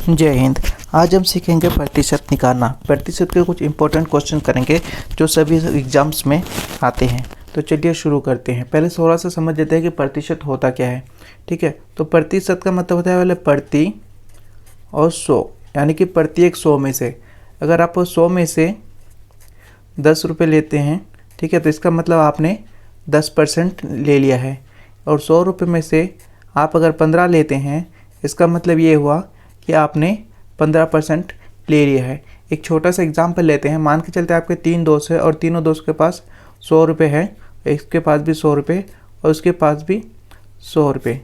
जय हिंद। आज हम सीखेंगे प्रतिशत निकालना। प्रतिशत के कुछ इंपॉर्टेंट क्वेश्चन करेंगे जो सभी एग्जाम्स में आते हैं। तो चलिए शुरू करते हैं। पहले थोड़ा सा समझ लेते हैं कि प्रतिशत होता क्या है। ठीक है, तो प्रतिशत का मतलब होता है पहले प्रति और 100, यानी कि प्रत्येक 100 में से अगर आप 100 में से 10 रुपये लेते हैं, ठीक है, तो इसका मतलब आपने 10% ले लिया है। और 100 रुपये में से आप अगर 15 लेते हैं, इसका मतलब ये हुआ कि आपने 15% ले लिया है। एक छोटा सा एग्जाम्पल लेते हैं। मान के चलते आपके 3 दोस्त हैं और तीनों दोस्त के पास 100 रुपये है, इसके पास भी 100 रुपये और उसके पास भी 100 रुपये।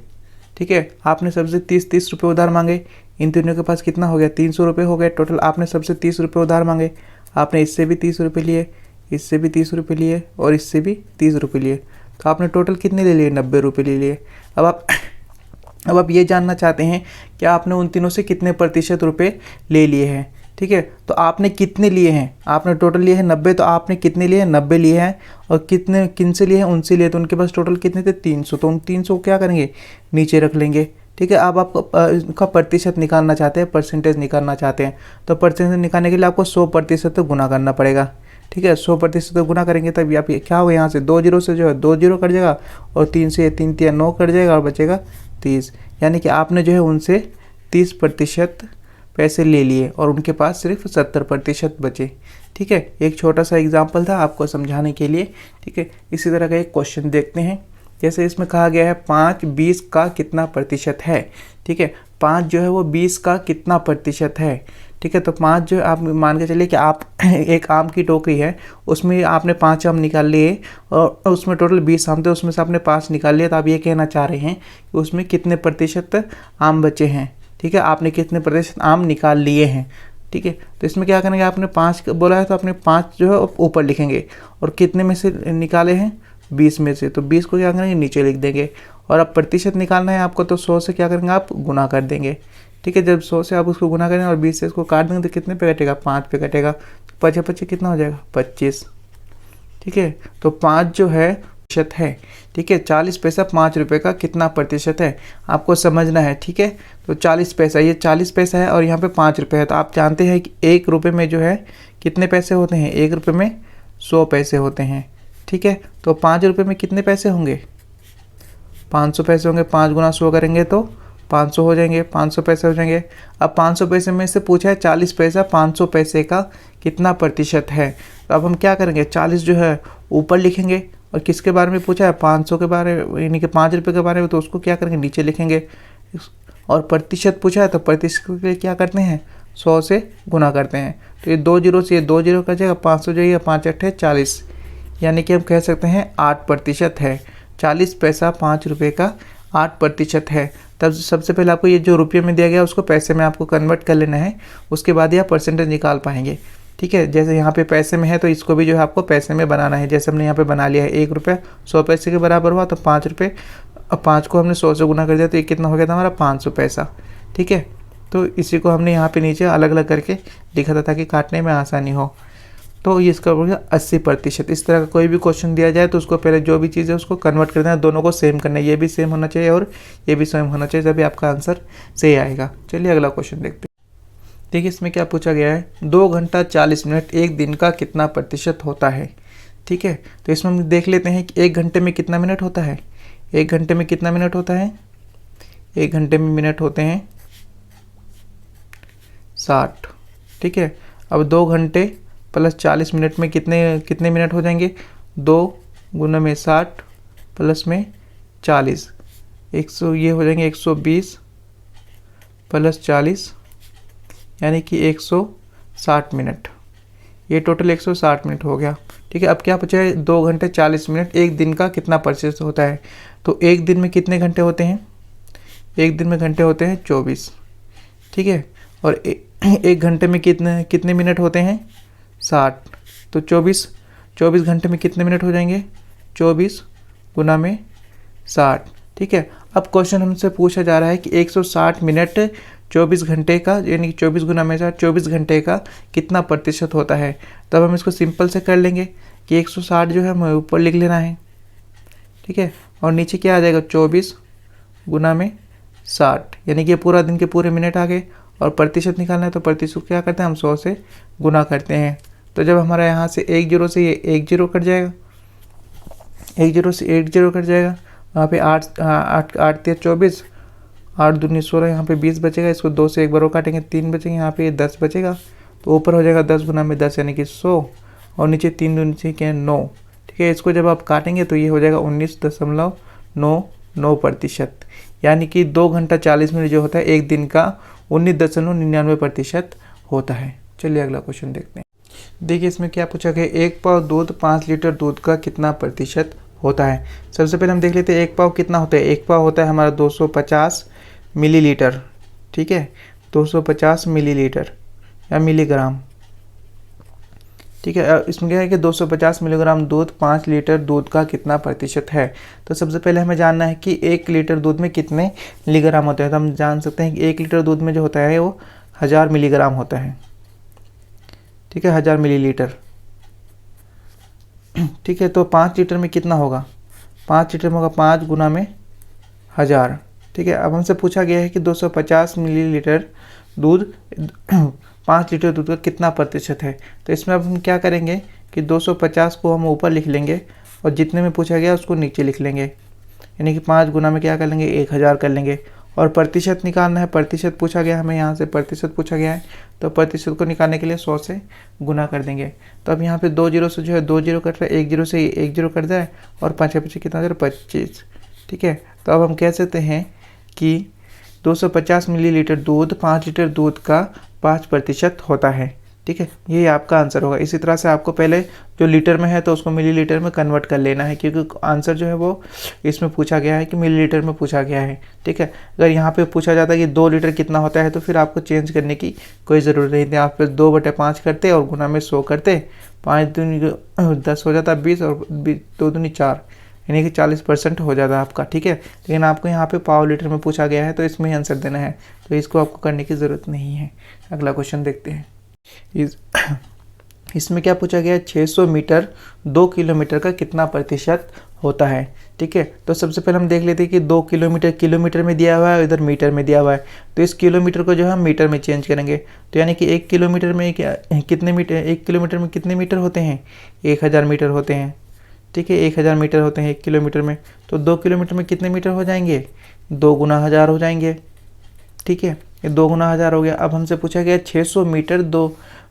ठीक है, आपने सबसे 30 रुपये उधार मांगे। इन तीनों के पास कितना हो गया? 300 रुपये हो गए टोटल। आपने सबसे 30 रुपये उधार मांगे। आपने इससे भी 30 रुपये लिए, इससे भी 30 रुपये लिए और इससे भी 30 रुपये लिए। तो आपने टोटल कितने ले लिए? 90 रुपये ले लिए। अब आप ये जानना चाहते हैं कि आपने उन तीनों से कितने प्रतिशत रुपए ले लिए हैं। ठीक है, तो आपने कितने लिए हैं? आपने टोटल लिए हैं 90, तो आपने कितने लिए हैं? 90 लिए हैं। और कितने किन से लिए हैं? उनसे लिए। तो उनके पास टोटल कितने थे? 300। तो उन 300 क्या करेंगे? नीचे रख लेंगे। ठीक है, अब आप इनका प्रतिशत निकालना चाहते हैं, परसेंटेज निकालना चाहते हैं। तो परसेंटेज निकालने के लिए आपको 100% तो गुना करना पड़ेगा। ठीक है, 100% तो गुना करेंगे तब आप क्या होगा? यहाँ से 2 जीरो से जो है 2 जीरो कट जाएगा और 3 से 3 या 9 कट जाएगा और बचेगा 30। यानी कि आपने जो है उनसे 30% पैसे ले लिए और उनके पास सिर्फ 70% बचे। ठीक है, एक छोटा सा एग्जाम्पल था आपको समझाने के लिए। ठीक है, इसी तरह का एक क्वेश्चन देखते हैं। जैसे इसमें कहा गया है 5 20 का कितना प्रतिशत है। ठीक है, 5 जो है वो 20 का कितना प्रतिशत है। ठीक है, तो 5 जो आप मान के चलिए कि आप एक आम की टोकरी है, उसमें आपने 5 आम निकाल लिए और उसमें टोटल 20 आम थे, उसमें से आपने 5 निकाल लिए। तो आप ये कहना चाह रहे हैं कि उसमें कितने प्रतिशत आम बचे हैं। ठीक है, आपने कितने प्रतिशत आम निकाल लिए हैं। ठीक है, तो इसमें क्या करेंगे? आपने 5 बोला है तो आपने 5 जो है ऊपर लिखेंगे और कितने में से निकाले हैं? 20 में से। तो 20 को क्या करेंगे? नीचे लिख देंगे। और अब प्रतिशत निकालना है आपको, तो 100 से क्या करेंगे? आप गुना कर देंगे। ठीक है, जब 100 से आप उसको गुना करें और 20 से इसको काट देंगे तो कितने पे कटेगा? 5 पे कटेगा। तो 5 25 कितना हो जाएगा? 25। ठीक है, तो 5 जो है प्रतिशत है। ठीक है, 40 पैसा 5 रुपये का कितना प्रतिशत है आपको समझना है। ठीक है, तो 40 पैसा, ये 40 पैसा है और यहाँ पे 5 रुपये है। तो आप जानते हैं कि 1 रुपये में जो है कितने पैसे होते हैं? 1 रुपये में 100 पैसे होते हैं। ठीक है, तो 5 रुपये में कितने पैसे होंगे? 500 पैसे होंगे। 5 गुना 100 करेंगे तो 500 हो जाएंगे, 500 पैसे हो जाएंगे। अब 500 पैसे में से पूछा है 40 पैसा 500 पैसे का कितना प्रतिशत है। तो अब हम क्या करेंगे? 40 जो है ऊपर लिखेंगे और किसके बारे में पूछा है? 500 के बारे में, यानी कि 5 रुपये के बारे में, तो उसको क्या करेंगे? नीचे लिखेंगे। और प्रतिशत पूछा है तो प्रतिशत के लिए क्या करते हैं? 100 से गुना करते हैं। तो ये 2 जीरो से ये 2 जीरो कर जाएगा, 500 जाएगा, 5 8 40, यानी कि हम कह सकते हैं 8% है। 40 पैसा 5 रुपये का 8% है। तब सबसे पहले आपको ये जो रुपये में दिया गया उसको पैसे में आपको कन्वर्ट कर लेना है, उसके बाद ही आप परसेंटेज निकाल पाएंगे। ठीक है, जैसे यहाँ पे पैसे में है तो इसको भी जो है आपको पैसे में बनाना है। जैसे हमने यहाँ पे बना लिया है 1 रुपये 100 पैसे के बराबर हुआ, तो 5 रुपये, अब 5 को हमने 100 से गुना कर दिया तो ये कितना हो गया था हमारा? 500 पैसा। ठीक है, तो इसी को हमने यहाँ पे नीचे अलग अलग करके लिखा था ताकि काटने में आसानी हो। तो ये इसका हो गया 80%। इस तरह का कोई भी क्वेश्चन दिया जाए तो उसको पहले जो भी चीज़ है उसको कन्वर्ट कर देना, दोनों को सेम करना है। ये भी सेम होना चाहिए और ये भी सेम होना चाहिए, तभी आपका आंसर सही आएगा। चलिए अगला क्वेश्चन देखते हैं। देखिए इसमें क्या पूछा गया है, 2 घंटा 40 मिनट एक दिन का कितना प्रतिशत होता है। ठीक है, तो इसमें हम देख लेते हैं कि 1 घंटे में कितना मिनट होता है। 1 घंटे में कितना मिनट होता है? 1 घंटे में मिनट होते हैं 60। ठीक है, अब 2 घंटे प्लस 40 मिनट में कितने मिनट हो जाएंगे? 2 गुना में 60 प्लस में 40, 100, ये हो जाएंगे 120 प्लस 40, यानी कि 160 मिनट। ये टोटल 160 मिनट हो गया। ठीक है, अब क्या पूछा है? 2 घंटे 40 मिनट एक दिन का कितना प्रतिशत होता है। तो एक दिन में कितने घंटे होते हैं? एक दिन में घंटे होते हैं 24। ठीक है, और 1 घंटे में कितने मिनट होते हैं? 60। तो 24 घंटे में कितने मिनट हो जाएंगे? 24 गुना में 60। ठीक है, अब क्वेश्चन हमसे पूछा जा रहा है कि 160 मिनट 24 घंटे का, यानी कि 24 गुना में 60 24 घंटे का कितना प्रतिशत होता है। तब हम इसको सिंपल से कर लेंगे कि 160 जो है हमें ऊपर लिख लेना है। ठीक है, और नीचे क्या आ जाएगा? 24 गुना में 60, यानी कि पूरा दिन के पूरे मिनट आ गए और प्रतिशत निकालना है तो प्रतिशत क्या करते हैं, हम 100 से गुना करते हैं। तो जब हमारा यहाँ से 1 जीरो से ये 1 जीरो कट जाएगा, 1 जीरो से 1 जीरो कट जाएगा, वहाँ पे 8 8 8 3 24, 8 दूनी 16, यहाँ पे 20 बचेगा। इसको 2 से एक बार और काटेंगे, 3 बचेंगे, यहाँ पे 10 बचेगा। तो ऊपर हो जाएगा 10 गुना में 10 यानी कि 100, और नीचे 3 दूनी से क्या है 9। ठीक है, इसको जब आप काटेंगे तो ये हो जाएगा 19.99%, यानी कि 2 घंटा 40 मिनट जो होता है एक दिन का 19.99% होता है। चलिए अगला क्वेश्चन देखते हैं। देखिए इसमें क्या पूछा गया, 1 पाव दूध 5 लीटर दूध का कितना प्रतिशत होता है। सबसे पहले हम देख लेते हैं 1 पाव कितना होता है। 1 पाव होता है हमारा 250 मिलीलीटर। ठीक है, 250 मिलीलीटर या मिलीग्राम। ठीक है, इसमें क्या है कि 250 मिलीग्राम दूध 5 लीटर दूध का कितना प्रतिशत है। तो सबसे पहले हमें जानना है कि 1 लीटर दूध में कितने मिलीग्राम होते हैं। तो हम जान सकते हैं कि 1 लीटर दूध में जो होता है वो 1000 मिलीग्राम होता है। ठीक है, 1000 मिलीलीटर। ठीक है, तो 5 लीटर में कितना होगा, 5 लीटर में होगा 5 गुना में 1000। ठीक है, अब हमसे पूछा गया है कि 250 मिलीलीटर दूध 5 लीटर दूध का कितना प्रतिशत है। तो इसमें अब हम क्या करेंगे कि 250 को हम ऊपर लिख लेंगे और जितने में पूछा गया उसको नीचे लिख लेंगे, यानी कि 5 गुना में क्या कर लेंगे 1000 कर लेंगे। और प्रतिशत निकालना है, प्रतिशत पूछा गया हमें, यहाँ से प्रतिशत पूछा गया है, तो प्रतिशत को निकालने के लिए 100 से गुना कर देंगे। तो अब यहाँ पे 2 जीरो से जो है 2 जीरो कट रहा है, 1 जीरो से 1 जीरो कट जाए और 5 5 कितना हो जाए 25। ठीक है, तो अब हम कह सकते हैं कि 250 मिलीलीटर दूध 5 लीटर दूध का 5% होता है। ठीक है, ये आपका आंसर होगा। इसी तरह से आपको पहले जो लीटर में है तो उसको मिलीलीटर में कन्वर्ट कर लेना है, क्योंकि आंसर जो है वो इसमें पूछा गया है कि मिलीलीटर में पूछा गया है। ठीक है, अगर यहाँ पे पूछा जाता है कि 2 लीटर कितना होता है तो फिर आपको चेंज करने की कोई ज़रूरत नहीं थी। आप 2/5 करते और गुना में 100 करते, 5 दूनी 10 हो जाता 20 और 2 दूनी 4, यानी कि 40% हो जाता है आपका। ठीक है, लेकिन आपको यहाँ पे पाव लीटर में पूछा गया है तो इसमें ही आंसर देना है, तो इसको आपको करने की ज़रूरत नहीं है। अगला क्वेश्चन देखते हैं। इसमें क्या पूछा गया है, 600 मीटर 2 किलोमीटर का कितना प्रतिशत होता है। ठीक है, तो सबसे पहले हम देख लेते हैं कि 2 किलोमीटर किलोमीटर में दिया हुआ है, इधर मीटर में दिया हुआ है, तो इस किलोमीटर को जो है हम मीटर में चेंज करेंगे। तो यानी कि 1 किलोमीटर में कितने मीटर, 1 किलोमीटर में कितने मीटर होते हैं, 1000 मीटर होते हैं। ठीक है, 1000 मीटर होते हैं 1 किलोमीटर में, तो 2 किलोमीटर में कितने मीटर हो जाएंगे, 2 गुना 1000 हो जाएंगे। ठीक है, ये 2 गुना 1000 हो गया। अब हमसे पूछा गया 600 मीटर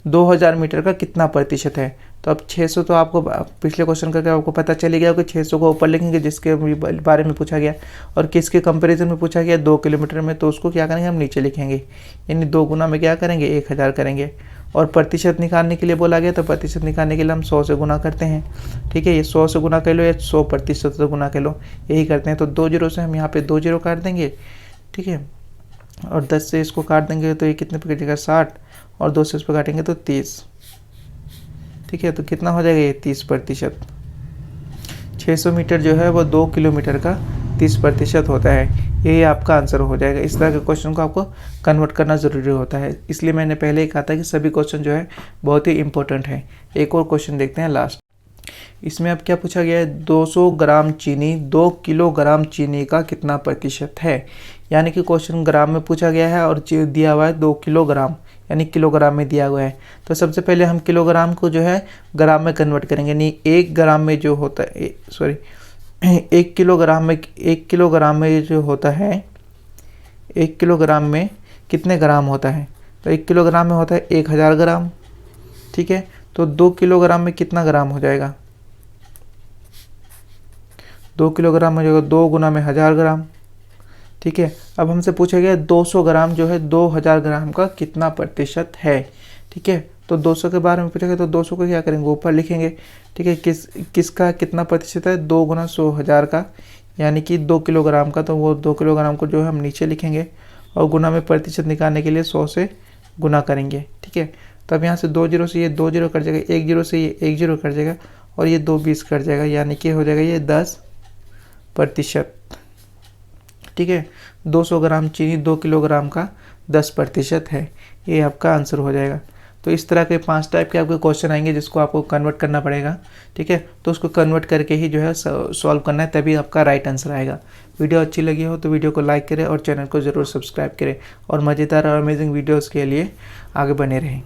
2000 मीटर का कितना प्रतिशत है। तो अब 600 तो आपको पिछले क्वेश्चन करके आपको पता चल गया कि 600 को ऊपर लिखेंगे जिसके बारे में पूछा गया, और किसके कंपैरिजन में पूछा गया 2 किलोमीटर में, तो उसको क्या करेंगे हम नीचे लिखेंगे, यानी 2 गुना में क्या करेंगे 1000 करेंगे। और प्रतिशत निकालने के लिए बोला गया, तो प्रतिशत निकालने के लिए हम 100 से गुना करते हैं। ठीक है, ये 100 से गुना कर लो या 100% से गुना कर लो, यही करते हैं। तो 2 जीरो से हम यहाँ पे 2 जीरो काट देंगे। ठीक है, और 10 से इसको काट देंगे तो ये कितने पे कटेगा 60, और 2 से इस पर काटेंगे तो 30। ठीक है, तो कितना हो जाएगा ये 30%। 600 मीटर जो है वो 2 किलोमीटर का 30% होता है। यही आपका आंसर हो जाएगा। इस तरह के क्वेश्चन को आपको कन्वर्ट करना ज़रूरी होता है, इसलिए मैंने पहले ही कहा था कि सभी क्वेश्चन जो है बहुत ही इंपॉर्टेंट है। एक और क्वेश्चन देखते हैं लास्ट। इसमें अब क्या पूछा गया है, 200 ग्राम चीनी 2 किलोग्राम चीनी का कितना प्रतिशत है। यानी कि क्वेश्चन ग्राम में पूछा गया है और दिया हुआ है 2 किलोग्राम, यानी किलोग्राम में दिया हुआ है। तो सबसे पहले हम किलोग्राम को जो है ग्राम में कन्वर्ट करेंगे, यानी 1 ग्राम में जो होता है 1 किलोग्राम में जो होता है, 1 किलोग्राम में कितने ग्राम होता है। तो 1 किलोग्राम में होता है 1000 ग्राम। ठीक है, तो 2 किलोग्राम में कितना ग्राम हो जाएगा, 2 किलोग्राम हो जाएगा 2 गुना में 1000 ग्राम। ठीक है, अब हमसे पूछा गया 200 ग्राम जो है 2000 ग्राम का कितना प्रतिशत है। ठीक है, तो 200 के बारे में पूछा गया, तो 200 को क्या करेंगे ऊपर लिखेंगे। ठीक है, किसका कितना प्रतिशत है, 2 गुना 100 1000 का, यानी कि 2 किलोग्राम का, तो वो 2 किलोग्राम को जो है हम नीचे लिखेंगे और गुना में प्रतिशत निकालने के लिए 100 से गुना करेंगे। ठीक है, तब यहाँ से 2 जीरो से ये 2 जीरो कट जाएगा, 1 जीरो से ये 1 जीरो कट जाएगा और ये 2 20 कट जाएगा, यानी कि हो जाएगा ये 10%। ठीक है, 200 ग्राम चीनी 2 किलोग्राम का 10% है, ये आपका आंसर हो जाएगा। तो इस तरह के 5 टाइप के आपके क्वेश्चन आएंगे जिसको आपको कन्वर्ट करना पड़ेगा, ठीक है। तो उसको कन्वर्ट करके ही जो है सॉल्व करना है, तभी आपका राइट आंसर आएगा। वीडियो अच्छी लगी हो तो वीडियो को लाइक करें और चैनल को ज़रूर सब्सक्राइब करें और मज़ेदार और अमेजिंग वीडियोज़ के लिए आगे बने रहें।